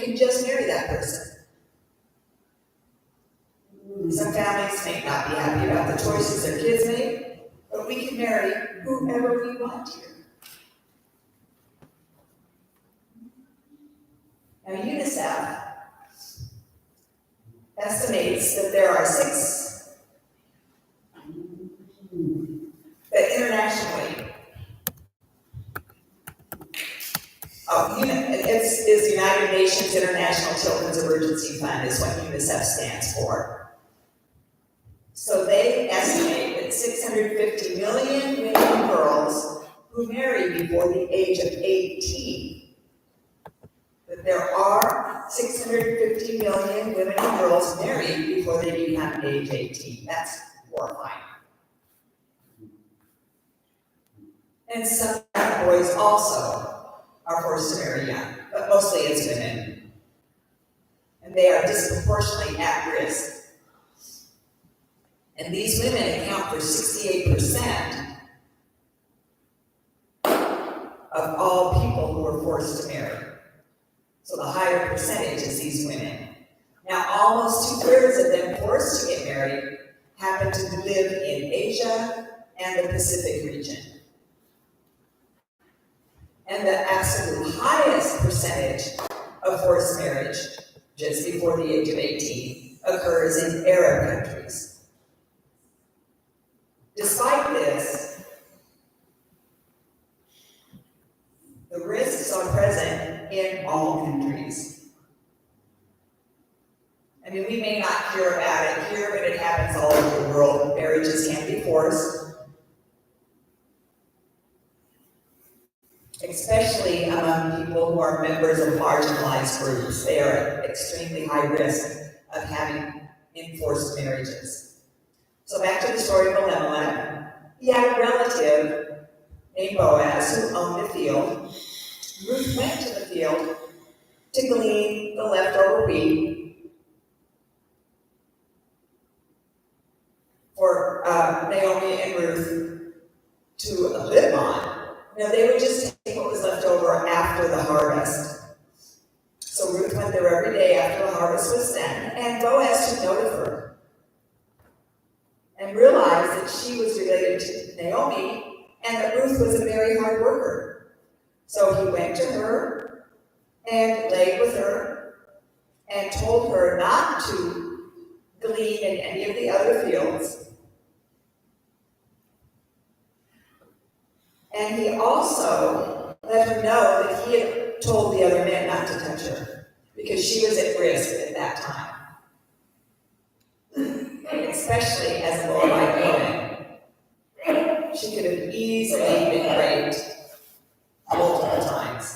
can just marry that person. Some families may not be happy about the choices their kids make, but we can marry whoever we want to. Now, UNICEF estimates that there are that internationally, it's the United Nations International Children's Emergency Fund is what UNICEF stands for. So they estimate that 650 million women and girls who marry before the age of 18, that there are 650 million women and girls married before they become age 18. That's horrifying. And some boys also are forced to marry young, but mostly it's women. And they are disproportionately at risk. And these women account for 68% of all people who are forced to marry. So the higher percentage is these women. Now, almost 2/3 of them forced to get married happen to live in Asia and the Pacific region. And the absolute highest percentage of forced marriage, just before the age of 18, occurs in Arab countries. Despite this, the risks are present in all countries. I mean, we may not hear about it here, but it happens all over the world. Marriages can be forced, especially among people who are members of marginalized groups. They are at extremely high risk of having enforced marriages. So back to the story of Elimelech. He had a relative named Boaz who owned a field. Ruth went to the field to glean the leftover wheat for Naomi and Ruth to live on. Now, they would just take what was left over after the harvest. So Ruth went there every day after the harvest was done, and Boaz took note of her and realized that she was related to Naomi and that Ruth was a very hard worker. So he went to her and laid with her and told her not to glean in any of the other fields. And he also let her know that he had told the other men not to touch her because she was at risk at that time. Especially as a Moabite woman. She could have easily been raped multiple times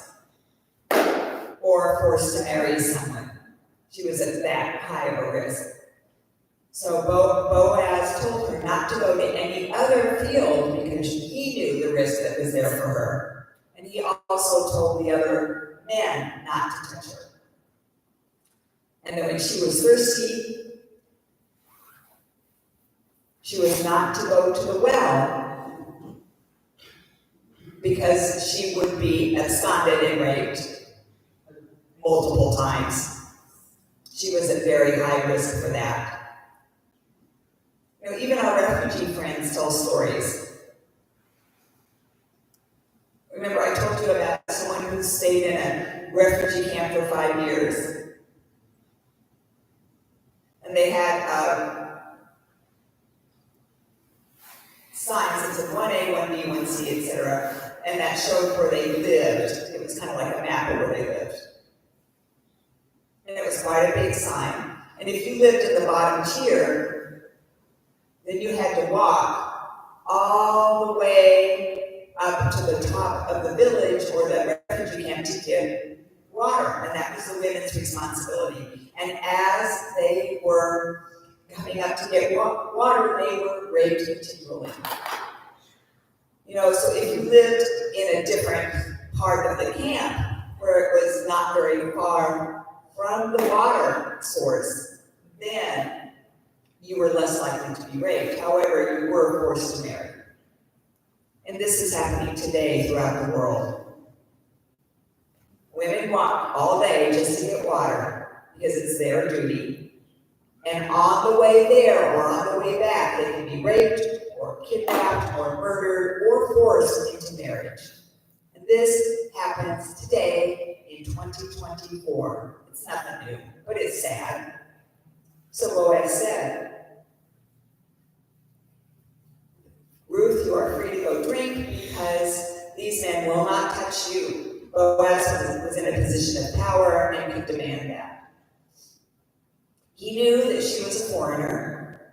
or forced to marry someone. She was at that high of a risk. So Boaz told her not to go to any other field because he knew the risk that was there for her. And he also told the other men not to touch her. And that when she was thirsty, she was not to go to the well because she would be absconded and raped multiple times. She was at very high risk for that. You know, even our refugee friends tell stories. Remember, I told you about someone who stayed in a refugee camp for 5 years. And they had signs that said 1A, 1B, 1C, etc. And that showed where they lived. It was kind of like a map of where they lived. And it was quite a big sign. And if you lived at the bottom tier, then you had to walk all the way up to the top of the village or the refugee camp to get water. And that was the women's responsibility. And as they were coming up to get water, they were raped continually. You know, so if you lived in a different part of the camp where it was not very far from the water source, then you were less likely to be raped. However, you were forced to marry. And this is happening today throughout the world. Women walk all day just to get water because it's their duty. And on the way there or on the way back, they can be raped or kidnapped or murdered or forced into marriage. And this happens today in 2024. It's nothing new, but it's sad. So Boaz said, Ruth, you are free to go drink because these men will not touch you. Boaz was in a position of power and could demand that. He knew that she was a foreigner.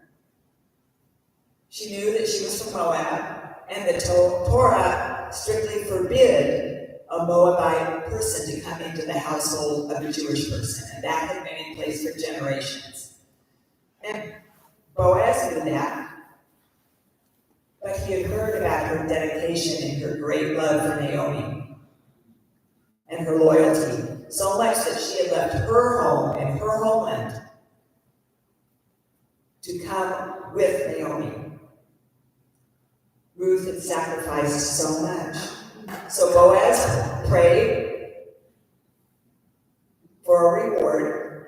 She knew that she was from Moab, and the Torah strictly forbid a Moabite person to come into the household of a Jewish person, and that had been in place for generations. And Boaz knew that, but he had heard about her dedication and her great love for Naomi and her loyalty, so much that she had left her home and her homeland to come with Naomi. Ruth had sacrificed so much. So Boaz prayed for a reward.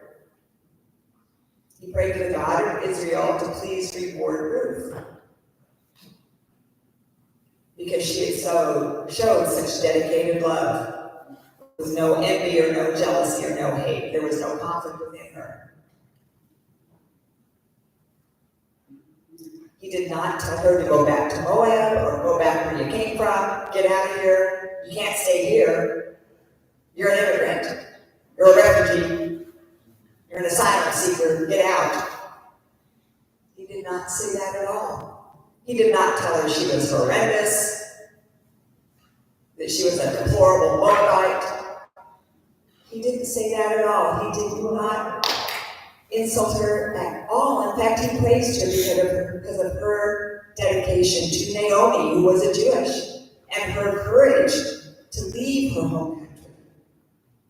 He prayed to the God of Israel to please reward Ruth, because she had showed such dedicated love. There was no envy or no jealousy or no hate. There was no conflict within her. He did not tell her to go back to Moab or go back where you came from. Get out of here. You can't stay here. You're an immigrant. You're a refugee. You're an asylum seeker. Get out. He did not say that at all. He did not tell her she was horrendous, that she was a deplorable Moabite. He didn't say that at all. He did not insult her at all. In fact, he praised her because of her dedication to Naomi, who was a Jewish, and her courage to leave her home country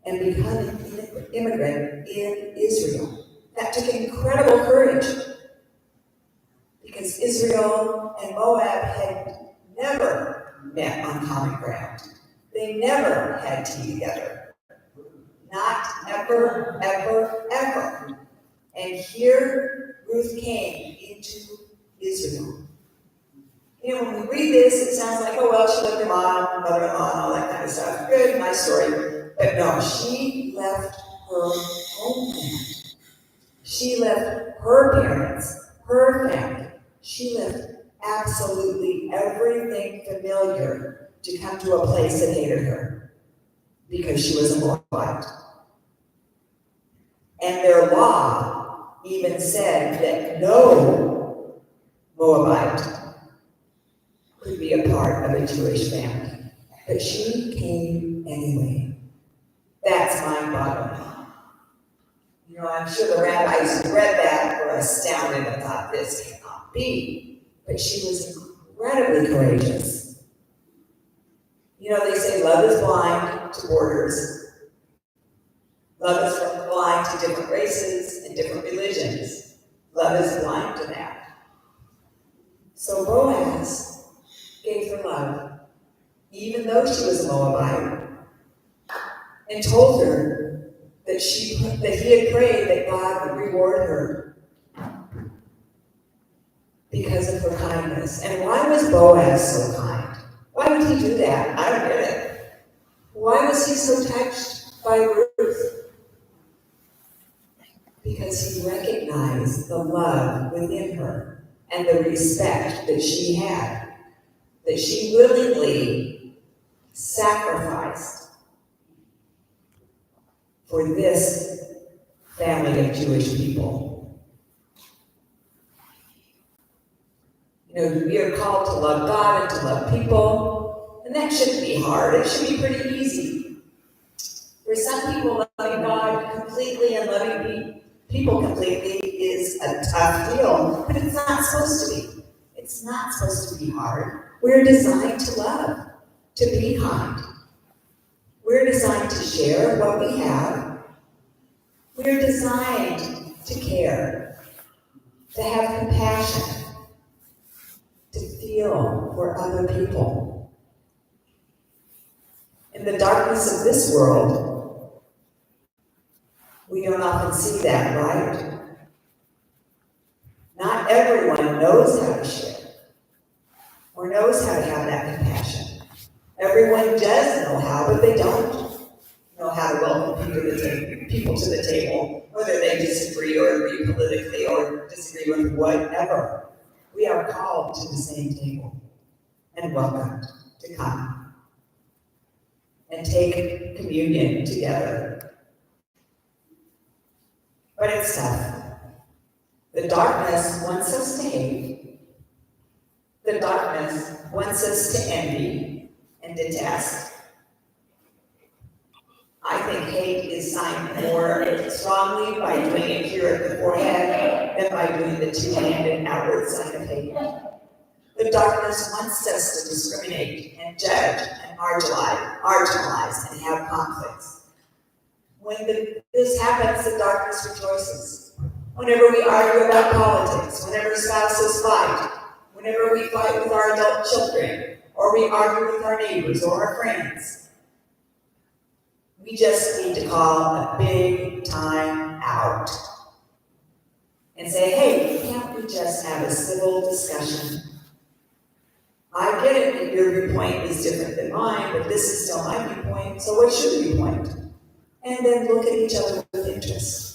and become an immigrant in Israel. That took incredible courage, because Israel and Moab had never met on common ground. They never had tea together. Not ever, ever, ever. And here Ruth came into Israel. You know, when we read this, it sounds like, oh, well, she left her mom, mother-in-law, and all that kind of stuff. Good, nice story. But no, she left her homeland. She left her parents, her family. She left absolutely everything familiar to come to a place that hated her because she was a Moabite. And their law even said that no Moabite could be a part of a Jewish family. But she came anyway. That's mind-boggling. You know, I'm sure the rabbis who read that were astounded and thought, this cannot be. But she was incredibly courageous. You know, they say love is blind to borders. Love is blind to different races and different religions. Love is blind to that. So Boaz gave her love, even though she was a Moabite, and told her that he had prayed that God would reward her because of her kindness. And why was Boaz so kind? Why would he do that? I don't get it. Why was he so touched by Ruth? Because he recognized the love within her and the respect that she had, that she willingly sacrificed for this family of Jewish people. You know, we are called to love God and to love people, and that shouldn't be hard. It should be pretty easy. For some people, loving God completely and loving people completely is a tough deal, but it's not supposed to be. It's not supposed to be hard. We're designed to love, to be kind. We're designed to share what we have. We're designed to care, to have compassion, to feel for other people. In the darkness of this world, We don't often see that, right? Not everyone knows how to share or knows how to have that compassion. Everyone does know how, but they don't know how to welcome people to the table, whether they disagree or agree politically or disagree with whatever. We are called to the same table and welcomed to come and take communion together. But it's tough. The darkness wants us to hate. The darkness wants us to envy and detest. I think hate is signed more strongly by doing it here at the forehead than by doing the two-handed outward sign of hate. The darkness wants us to discriminate and judge and marginalize and have conflicts. When this happens, the darkness rejoices. Whenever we argue about politics, whenever spouses fight, whenever we fight with our adult children, or we argue with our neighbors or our friends, we just need to call a big time out and say, hey, can't we just have a civil discussion? I get it that your viewpoint is different than mine, but this is still my viewpoint, so what's your viewpoint? And then look at each other with interest.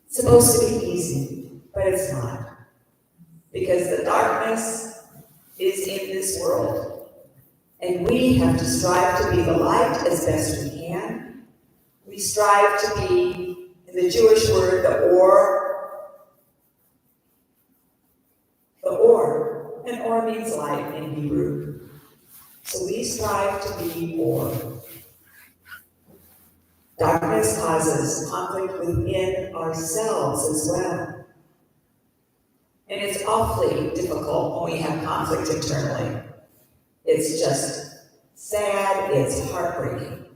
It's supposed to be easy, but it's not. Because the darkness is in this world. And we have to strive to be the light as best we can. We strive to be, in the Jewish word, the or. And or means light in Hebrew. So we strive to be or. Darkness causes conflict within ourselves as well. And it's awfully difficult when we have conflict internally. It's just sad, it's heartbreaking.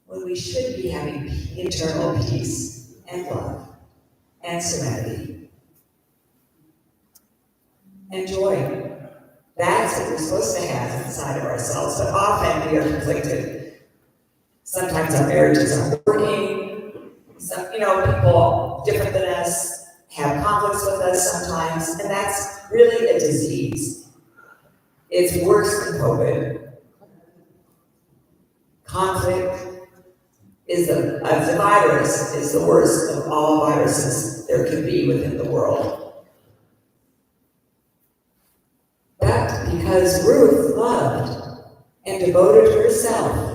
When we should be having internal peace and love and serenity and joy. That's what we're supposed to have inside of ourselves, but often we are conflicted. Sometimes our marriages aren't working. People different than us have conflicts with us sometimes, and that's really a disease. It's worse than COVID. Conflict is a virus, is the worst of all viruses there could be within the world. But because Ruth loved and devoted herself,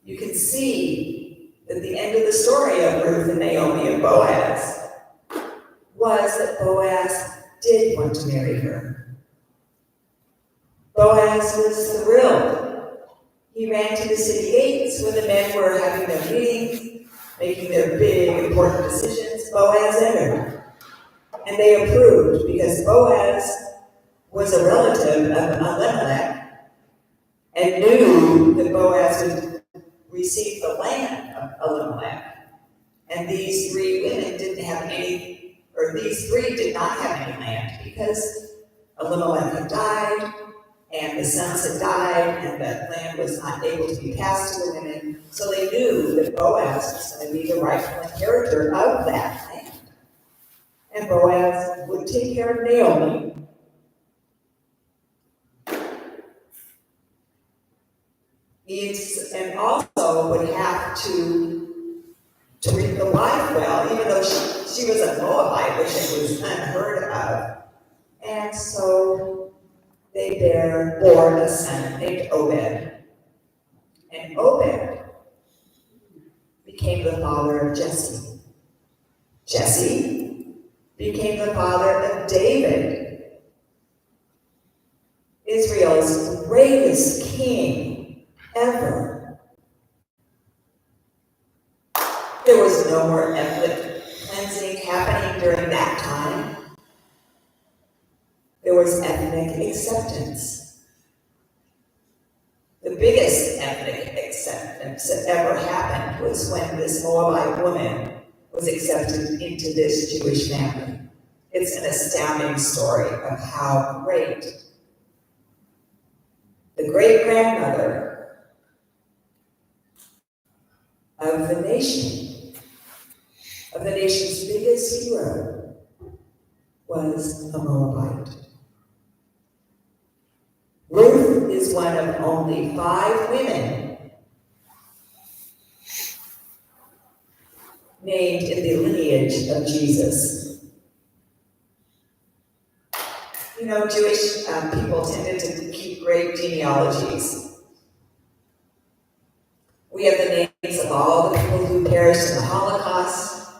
you can see that the end of the story of Ruth and Naomi and Boaz was that Boaz did want to marry her. Boaz was thrilled. He ran to the city gates when the men were having their meetings, making their big, important decisions. Boaz entered. And they approved because Boaz was a relative of Elimelech and knew that Boaz would receive the land of Elimelech. And these three did not have any land because Elimelech had died and the sons had died and that land was not able to be passed to the women. So they knew that Boaz was going to be the rightful inheritor of that land. And Boaz would take care of Naomi. And also would have to treat the wife well, even though she was a Moabite, which it was unheard of. And so they bore a son named Obed. And Obed became the father of Jesse. Jesse became the father of David, Israel's greatest king ever. There was no more ethnic cleansing happening during that time. There was ethnic acceptance. The biggest ethnic acceptance that ever happened was when this Moabite woman was accepted into this Jewish family. It's an astounding story of how great the great-grandmother of the nation, of the nation's biggest hero, was a Moabite. Ruth is one of only 5 women named in the lineage of Jesus. You know, Jewish people tended to keep great genealogies. We have the names of all the people who perished in the Holocaust.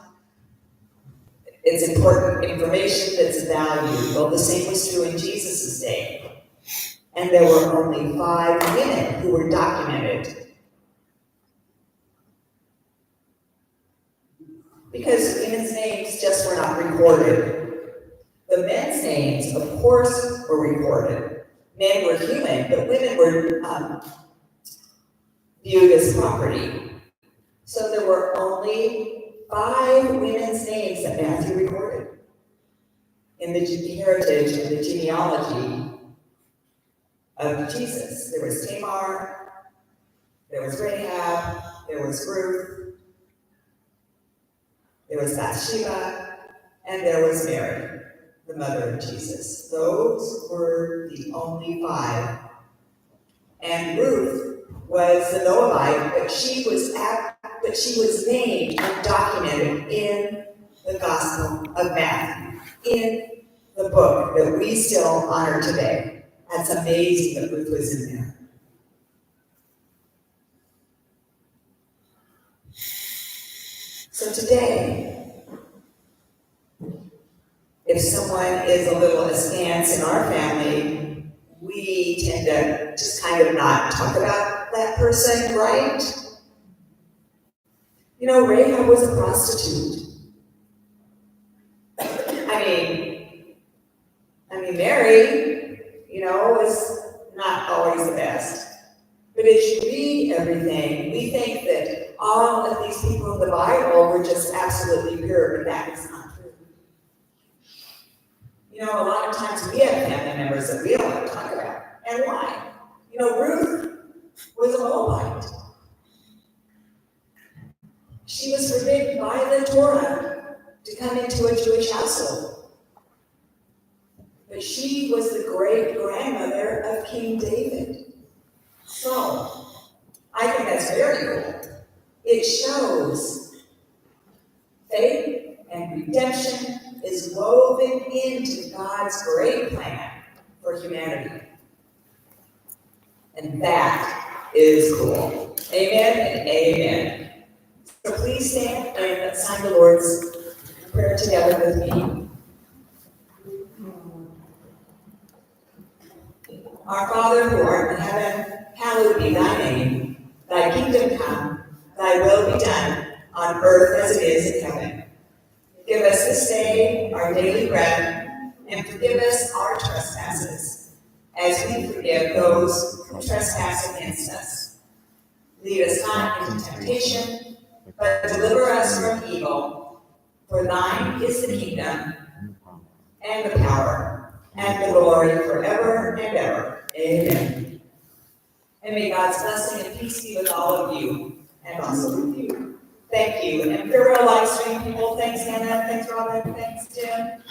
It's important information that's valued. Well, the same was true in Jesus' day. And there were only 5 women who were documented. Because women's names just were not recorded. The men's names, of course, were recorded. Men were human, but women were viewed as property. So there were only 5 women's names that Matthew recorded in the heritage and the genealogy of Jesus. There was Tamar, there was Rahab, there was Ruth, there was Bathsheba, and there was Mary, the mother of Jesus. Those were the only 5. And Ruth was the Moabite, but she was named and documented in the Gospel of Matthew, in the book that we still honor today. That's amazing that Ruth was in there. So today, if someone is a little askance in our family, we tend to just kind of not talk about that person, right? You know, Rahab was a prostitute. I mean, Mary, you know, was not always the best. But as you read everything, we think that all of these people in the Bible were just absolutely pure, but that is not true. You know, a lot of times we have family members that we don't want to talk about. And why? You know, Ruth was a Moabite. She was forbidden by the Torah to come into a Jewish household. But she was the great-grandmother of King David. So, I think that's very cool. It shows faith and redemption is woven into God's great plan for humanity. And that is cool. Amen and amen. So please stand and sign the Lord's Prayer together with me. Our Father who art in heaven, hallowed be thy name. Thy kingdom come, thy will be done, on earth as it is in heaven. Give us this day our daily bread, and forgive us our trespasses, as we forgive those who trespass against us. Lead us not into temptation, but deliver us from evil. For thine is the kingdom, and the power, and the glory forever and ever. Amen. And may God's blessing and peace be with all of you, and also with you. Thank you. And farewell, live stream people. Thanks, Hannah. Thanks, Robin. Thanks, Jim.